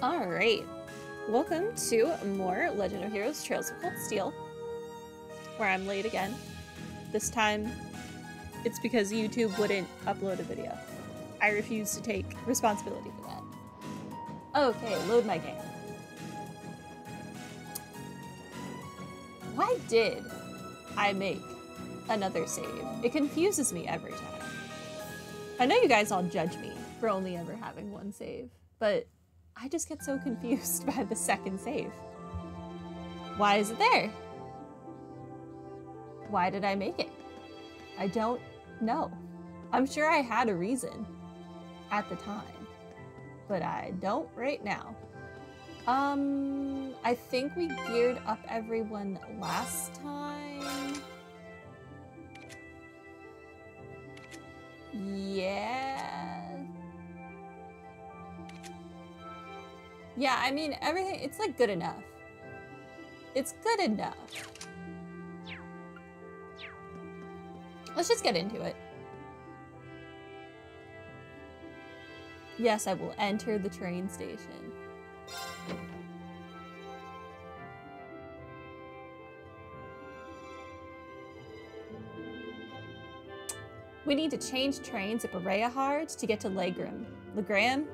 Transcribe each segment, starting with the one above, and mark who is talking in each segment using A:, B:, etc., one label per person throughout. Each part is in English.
A: Alright, welcome to more Legend of Heroes Trails of Cold Steel, where I'm late again. This time, it's because YouTube wouldn't upload a video. I refuse to take responsibility for that. Okay, load my game. Why did I make another save? It confuses me every time. I know you guys all judge me for only ever having one save, but I just get so confused by the second save. Why is it there? Why did I make it? I don't know. I'm sure I had a reason at the time, but I don't right now. I think we geared up everyone last time. Yeah, I mean, everything, it's like good enough. It's good enough. Let's just get into it. Yes, I will enter the train station. We need to change trains at Bereahard to get to Legram.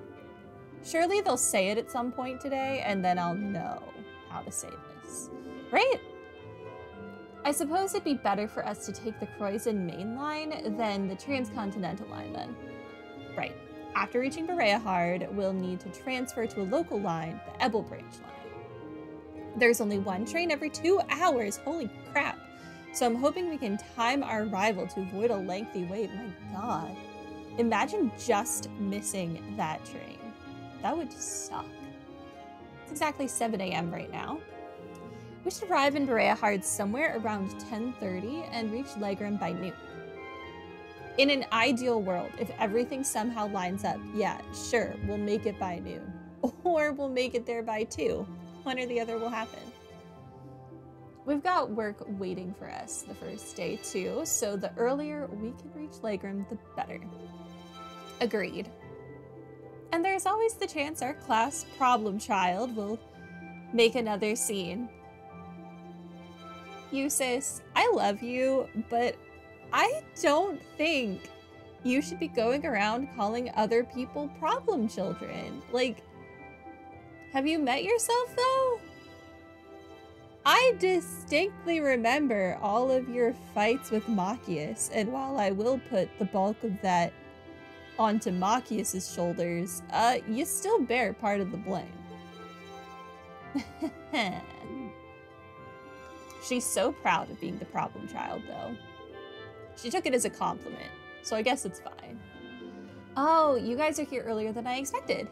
A: Surely they'll say it at some point today, and then I'll know how to say this. Right? I suppose it'd be better for us to take the Croydon main line than the transcontinental line then. Right. After reaching Bereahard, we'll need to transfer to a local line, the Ebel branch line. There's only one train every 2 hours, holy crap. So I'm hoping we can time our arrival to avoid a lengthy wait. My god. Imagine just missing that train. That would suck. It's exactly 7 a.m. right now. We should arrive in Bereahard somewhere around 10:30 and reach Legram by noon. In an ideal world, if everything somehow lines up, yeah, sure, we'll make it by noon. Or we'll make it there by 2. One or the other will happen. We've got work waiting for us the first day too, so the earlier we can reach Legram, the better. Agreed. And there's always the chance our class problem child will make another scene. Eustace, I love you, but I don't think you should be going around calling other people problem children. Like, have you met yourself though? I distinctly remember all of your fights with Machias, and while I will put the bulk of that onto Machias' shoulders, you still bear part of the blame. She's so proud of being the problem child, though. She took it as a compliment, so I guess it's fine. Oh, you guys are here earlier than I expected.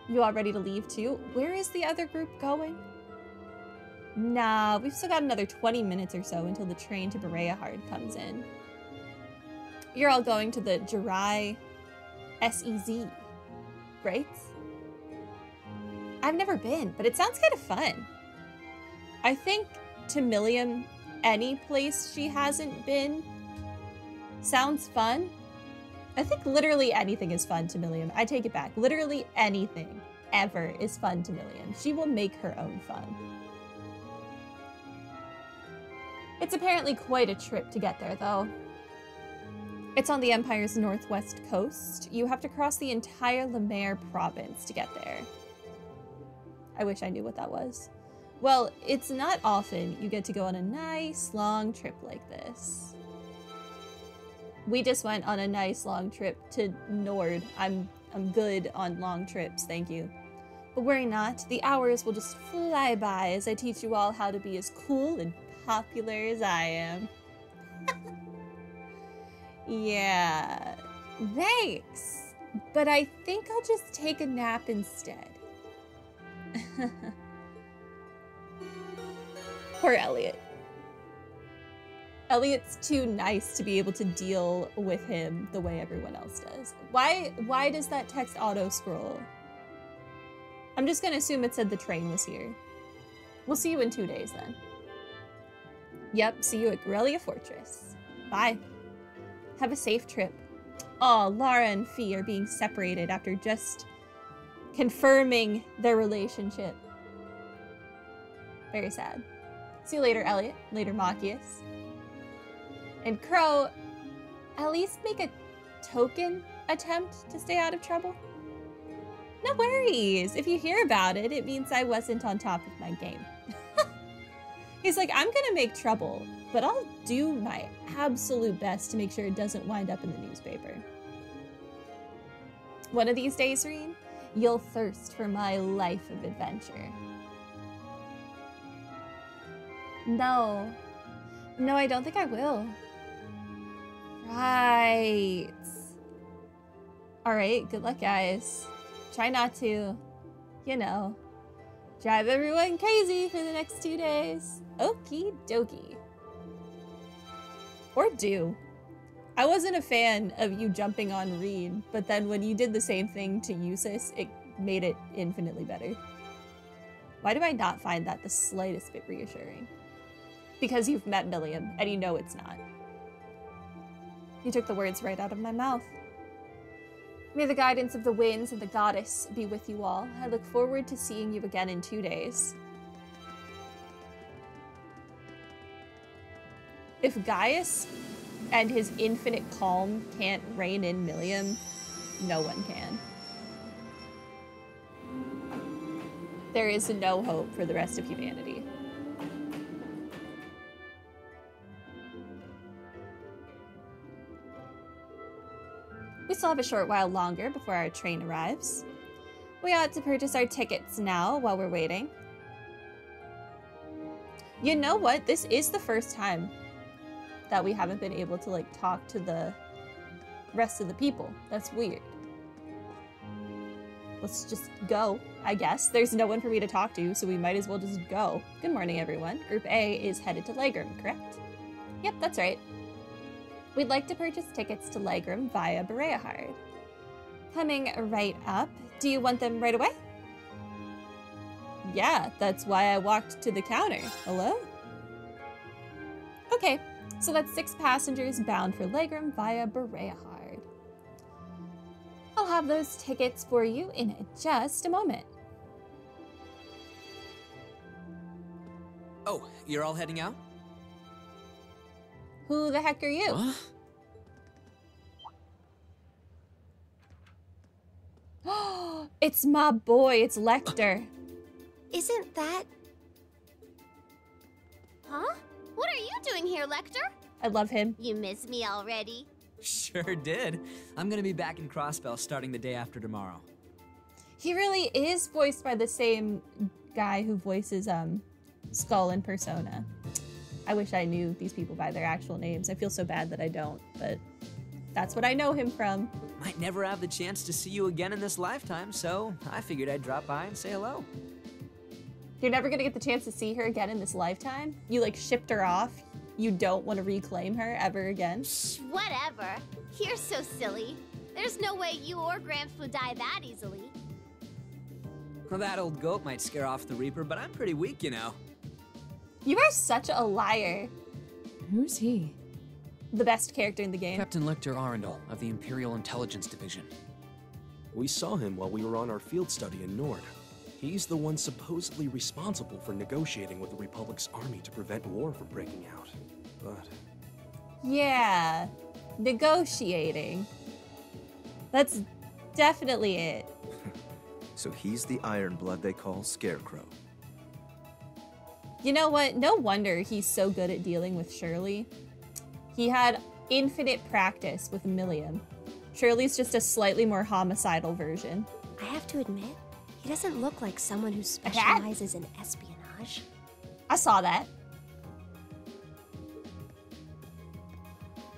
A: You all ready to leave too? Where is the other group going? Nah, we've still got another 20 minutes or so until the train to Bereahard comes in. You're all going to the Jirai SEZ, right? I've never been, but it sounds kind of fun. I think to Milliam, any place she hasn't been sounds fun. I think literally anything is fun to Milliam. I take it back. Literally anything ever is fun to Milliam. She will make her own fun. It's apparently quite a trip to get there, though. It's on the Empire's northwest coast. You have to cross the entire Lemaire province to get there. I wish I knew what that was. Well, it's not often you get to go on a nice long trip like this. We just went on a nice long trip to Nord. I'm good on long trips, thank you. But worry not, the hours will just fly by as I teach you all how to be as cool and popular as I am. Yeah, thanks. But I think I'll just take a nap instead. Poor Elliot. Elliot's too nice to be able to deal with him the way everyone else does. Why does that text auto scroll? I'm just gonna assume it said the train was here. We'll see you in 2 days then. Yep, see you at Corellia Fortress. Bye. Have a safe trip. Aw, Lara and Fee are being separated after just confirming their relationship. Very sad. See you later, Elliot. Later, Machias. And Crow, at least make a token attempt to stay out of trouble. No worries. If you hear about it, it means I wasn't on top of my game. He's like, I'm gonna make trouble, but I'll do my absolute best to make sure it doesn't wind up in the newspaper. One of these days, Reen, you'll thirst for my life of adventure. No. No, I don't think I will. Right. Alright, good luck, guys. Try not to, you know, drive everyone crazy for the next 2 days. Okie dokie. Or do. I wasn't a fan of you jumping on Reed, but then when you did the same thing to Eustace, it made it infinitely better. Why do I not find that the slightest bit reassuring? Because you've met Milliam, and you know it's not. You took the words right out of my mouth. May the guidance of the winds and the goddess be with you all. I look forward to seeing you again in 2 days. If Gaius and his infinite calm can't rein in Milliam, no one can. There is no hope for the rest of humanity. We still have a short while longer before our train arrives. We ought to purchase our tickets now while we're waiting. You know what? This is the first time that we haven't been able to, like, talk to the rest of the people. That's weird. Let's just go, I guess. There's no one for me to talk to, so we might as well just go. Good morning, everyone. Group A is headed to Legram, correct? Yep, that's right. We'd like to purchase tickets to Legram via Bereahard. Coming right up. Do you want them right away? Yeah, that's why I walked to the counter. Hello? Okay, so that's 6 passengers bound for Legram via Bereahard. I'll have those tickets for you in just a moment.
B: Oh, you're all heading out?
A: Who the heck are you?
B: Huh?
A: It's my boy, it's Lechter.
C: Isn't that... Huh? What are you doing here, Lechter?
A: I love him.
C: You miss me already?
B: Sure did. I'm gonna be back in Crossbell starting the day after tomorrow.
A: He really is voiced by the same guy who voices Skull in Persona. I wish I knew these people by their actual names. I feel so bad that I don't, but that's what I know him from.
B: Might never have the chance to see you again in this lifetime, so I figured I'd drop by and say hello.
A: You're never gonna get the chance to see her again in this lifetime? You, like, shipped her off? You don't want to reclaim her ever again?
C: Shh, whatever. You're so silly. There's no way you or Gramps would die that easily.
B: Well, that old goat might scare off the Reaper, but I'm pretty weak, you know.
A: You are such a liar.
D: Who's he?
A: The best character in the game.
D: Captain Lechter Arundel of the Imperial Intelligence Division.
E: We saw him while we were on our field study in Nord. He's the one supposedly responsible for negotiating with the Republic's army to prevent war from breaking out. But...
A: yeah, negotiating. That's definitely it.
F: So he's the Iron Blood they call Scarecrow.
A: You know what? No wonder he's so good at dealing with Shirley. He had infinite practice with Milliam. Shirley's just a slightly more homicidal version.
C: I have to admit, he doesn't look like someone who specializes in espionage.
A: I saw that.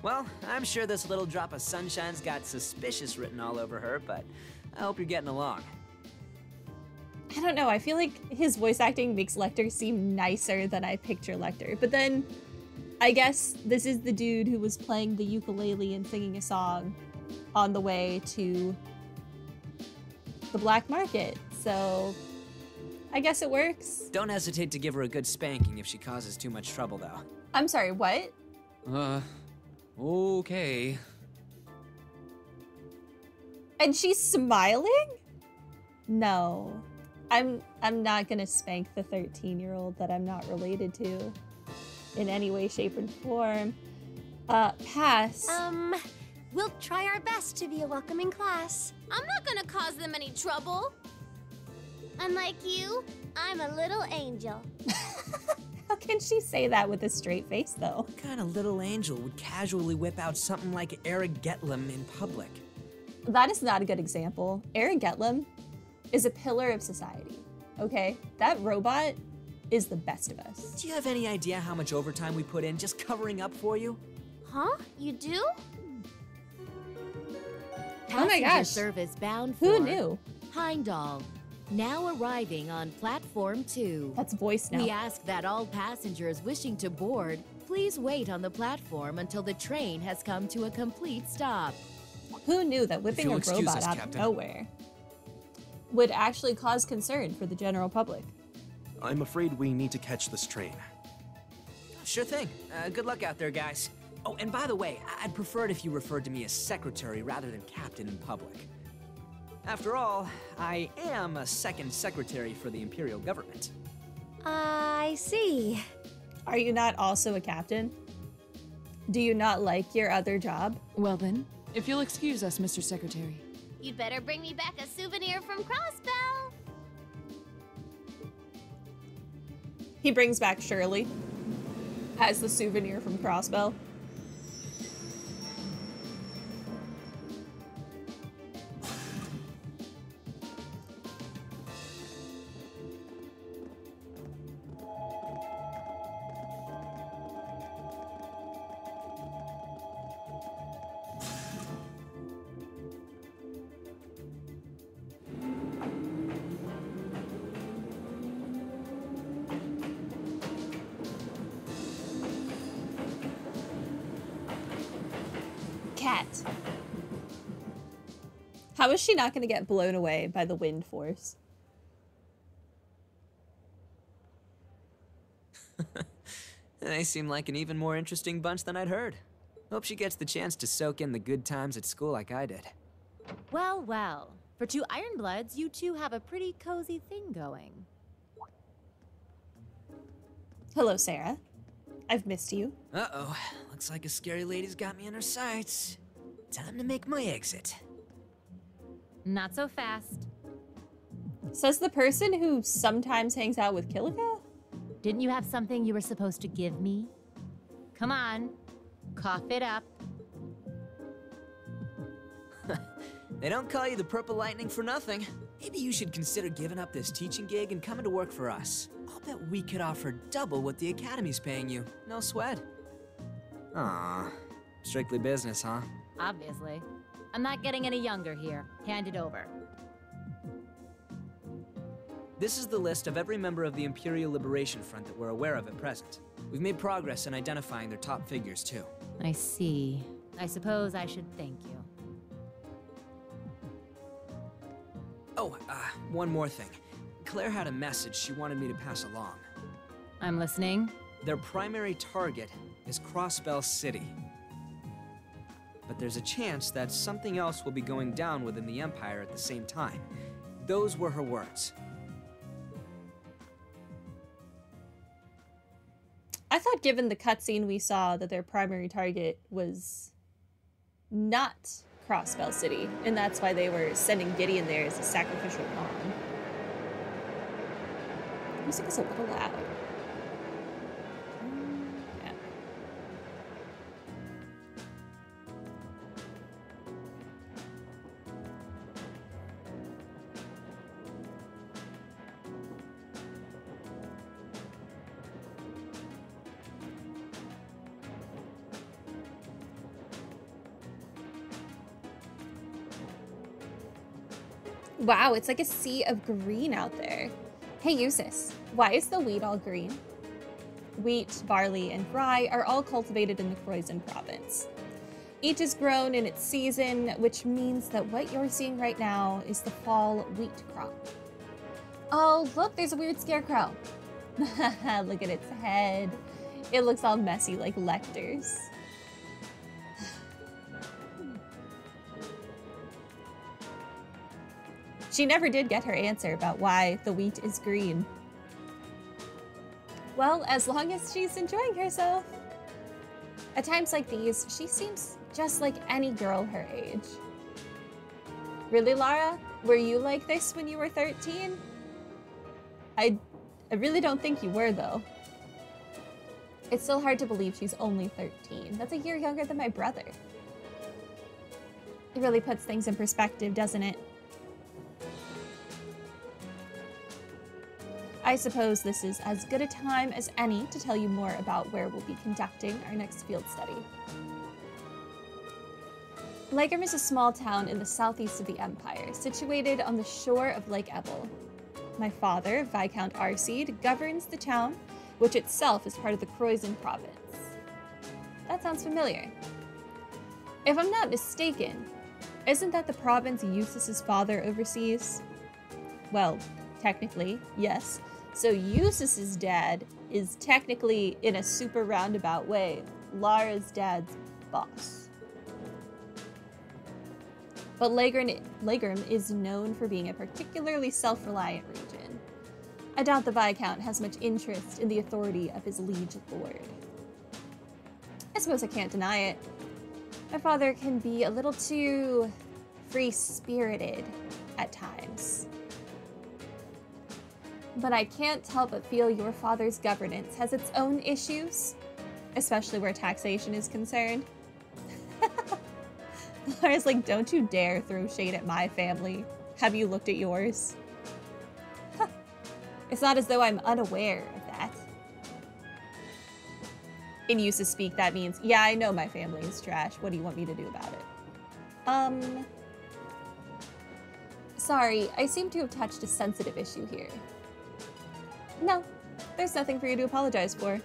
B: Well, I'm sure this little drop of sunshine's got suspicious written all over her, but I hope you're getting along.
A: I don't know, I feel like his voice acting makes Lechter seem nicer than I picture Lechter. But then, I guess this is the dude who was playing the ukulele and singing a song on the way to the black market. So, I guess it works.
B: Don't hesitate to give her a good spanking if she causes too much trouble, though.
A: I'm sorry, what?
D: Okay.
A: And she's smiling? No. I'm not gonna spank the 13-year-old that I'm not related to in any way, shape, or form. Pass.
G: We'll try our best to be a welcoming class.
C: I'm not gonna cause them any trouble. Unlike you, I'm a little angel.
A: How can she say that with a straight face, though?
B: What kind of little angel would casually whip out something like Eric Getlem in public?
A: That is not a good example. Eric Getlem is a pillar of society, okay? That robot is the best of us.
B: Do you have any idea how much overtime we put in just covering up for you?
C: Huh? You do?
A: Oh my
G: Passenger
A: gosh.
G: service bound for
A: Who knew?
G: Heimdall. Now arriving on platform 2.
A: That's voice now.
G: We ask that all passengers wishing to board please wait on the platform until the train has come to a complete stop.
A: Who knew that whipping a
D: you'll excuse
A: robot
D: us,
A: out
D: Captain.
A: of nowhere would actually cause concern for the general public?
E: I'm afraid we need to catch this train.
B: Sure thing. Good luck out there, guys. Oh, and by the way, I'd prefer it if you referred to me as secretary rather than captain in public. After all, I am a second secretary for the Imperial government.
G: I see.
A: Are you not also a captain? Do you not like your other job?
H: Well then, if you'll excuse us, Mr. Secretary.
C: You'd better bring me back a souvenir from Crossbell.
A: He brings back Shirley as the souvenir from Crossbell. Cat. How is she not going to get blown away by the wind force?
B: They seem like an even more interesting bunch than I'd heard. Hope she gets the chance to soak in the good times at school like I did.
G: Well, well. For 2 Ironbloods, you two have a pretty cozy thing going.
A: Hello, Sarah. I've missed you.
B: Uh-oh. Looks like a scary lady's got me in her sights. Time to make my exit.
G: Not so fast.
A: Says the person who sometimes hangs out with Kilika?
G: Didn't you have something you were supposed to give me? Come on. Cough it up.
B: They don't call you the Purple Lightning for nothing. Maybe you should consider giving up this teaching gig and coming to work for us. I'll bet we could offer double what the Academy's paying you. No sweat. Aw. Strictly business, huh?
G: Obviously. I'm not getting any younger here. Hand it over.
B: This is the list of every member of the Imperial Liberation Front that we're aware of at present. We've made progress in identifying their top figures, too.
G: I see. I suppose I should thank you.
B: Oh, one more thing. Claire had a message she wanted me to pass along.
G: I'm listening.
B: Their primary target is Crossbell City. But there's a chance that something else will be going down within the Empire at the same time. Those were her words.
A: I thought given the cutscene we saw that their primary target was not Crossbell City, and that's why they were sending Gideon there as a sacrificial pawn. Music is a little loud. Yeah. Wow, it's like a sea of green out there. Hey, Eustace, why is the wheat all green? Wheat, barley, and rye are all cultivated in the Croydon province. Each is grown in its season, which means that what you're seeing right now is the fall wheat crop. Oh, look, there's a weird scarecrow. Look at its head. It looks all messy like Lechter's. She never did get her answer about why the wheat is green. Well, as long as she's enjoying herself. At times like these, she seems just like any girl her age. Really, Lara? Were you like this when you were 13? I really don't think you were, though. It's still hard to believe she's only 13. That's a year younger than my brother. It really puts things in perspective, doesn't it? I suppose this is as good a time as any to tell you more about where we'll be conducting our next field study. Lechter is a small town in the southeast of the Empire, situated on the shore of Lake Ebel. My father, Viscount Arseed, governs the town, which itself is part of the Croizen province. That sounds familiar. If I'm not mistaken, isn't that the province Eustace's father oversees? Well, technically, yes. So Eustace's dad is technically, in a super roundabout way, Lara's dad's boss. But Legram is known for being a particularly self-reliant region. I doubt the Viscount has much interest in the authority of his liege lord. I suppose I can't deny it. My father can be a little too free-spirited at times. But I can't help but feel your father's governance has its own issues, especially where taxation is concerned. Lara's like, don't you dare throw shade at my family. Have you looked at yours? It's not as though I'm unaware of that. In Eustace speak, that means, yeah, I know my family is trash. What do you want me to do about it? Sorry, I seem to have touched a sensitive issue here. No, there's nothing for you to apologize for.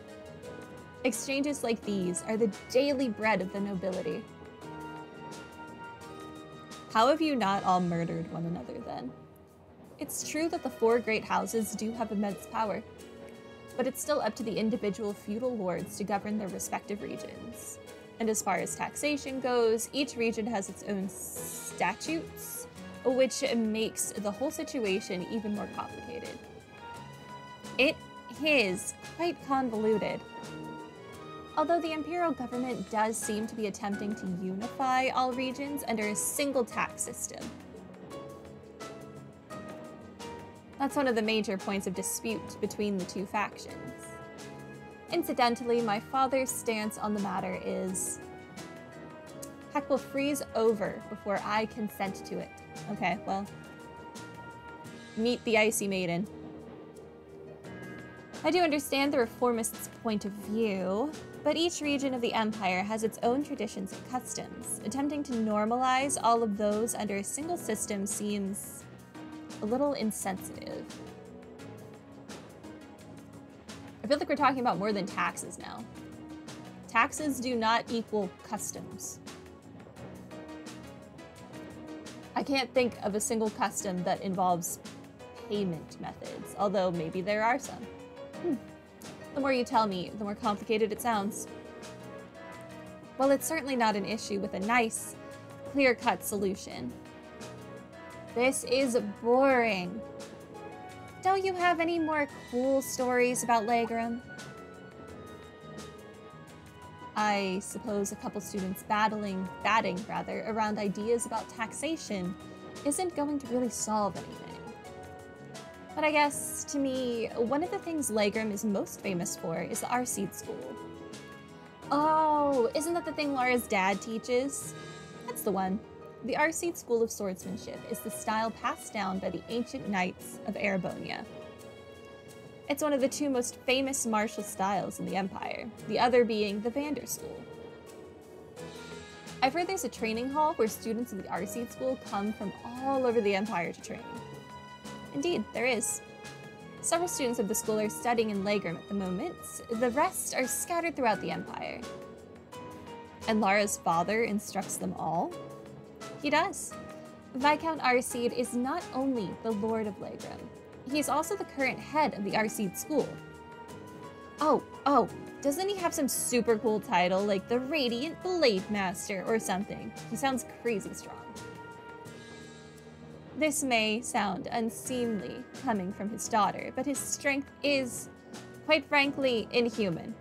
A: Exchanges like these are the daily bread of the nobility. How have you not all murdered one another, then? It's true that the four great houses do have immense power, but it's still up to the individual feudal lords to govern their respective regions. And as far as taxation goes, each region has its own statutes, which makes the whole situation even more complicated. It is quite convoluted. Although the imperial government does seem to be attempting to unify all regions under a single tax system. That's one of the major points of dispute between the two factions. Incidentally, my father's stance on the matter is, heck will freeze over before I consent to it. Okay, well, meet the Icy Maiden. I do understand the reformists' point of view, but each region of the Empire has its own traditions and customs. Attempting to normalize all of those under a single system seems a little insensitive. I feel like we're talking about more than taxes now. Taxes do not equal customs. I can't think of a single custom that involves payment methods, although maybe there are some. The more you tell me, the more complicated it sounds. Well, it's certainly not an issue with a nice, clear-cut solution. This is boring. Don't you have any more cool stories about Legram? I suppose a couple students batting around ideas about taxation isn't going to really solve anything. But I guess, to me, one of the things Legram is most famous for is the Arseed School. Oh, isn't that the thing Lara's dad teaches? That's the one. The Arseed School of Swordsmanship is the style passed down by the ancient knights of Erebonia. It's one of the two most famous martial styles in the Empire, the other being the Vander School. I've heard there's a training hall where students of the Arseed School come from all over the Empire to train. Indeed, there is. Several students of the school are studying in Legram at the moment. The rest are scattered throughout the Empire. And Lara's father instructs them all? He does. Viscount Arseed is not only the Lord of Legram, he's also the current head of the Arseed School. Oh, doesn't he have some super cool title like the Radiant Blade Master or something? He sounds crazy strong. This may sound unseemly coming from his daughter, but his strength is, quite frankly, inhuman.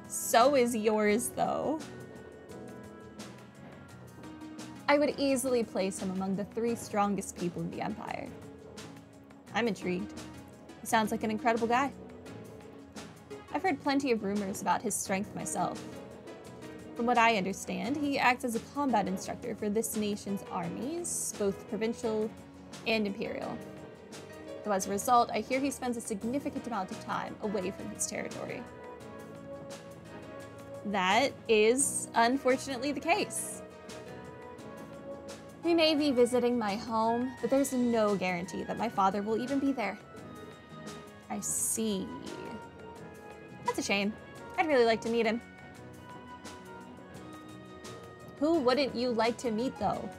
A: So is yours, though. I would easily place him among the 3 strongest people in the Empire. I'm intrigued. He sounds like an incredible guy. I've heard plenty of rumors about his strength myself. From what I understand, he acts as a combat instructor for this nation's armies, both provincial and imperial. Though as a result, I hear he spends a significant amount of time away from his territory. That is, unfortunately, the case. We may be visiting my home, but there's no guarantee that my father will even be there. I see. That's a shame. I'd really like to meet him. Who wouldn't you like to meet, though?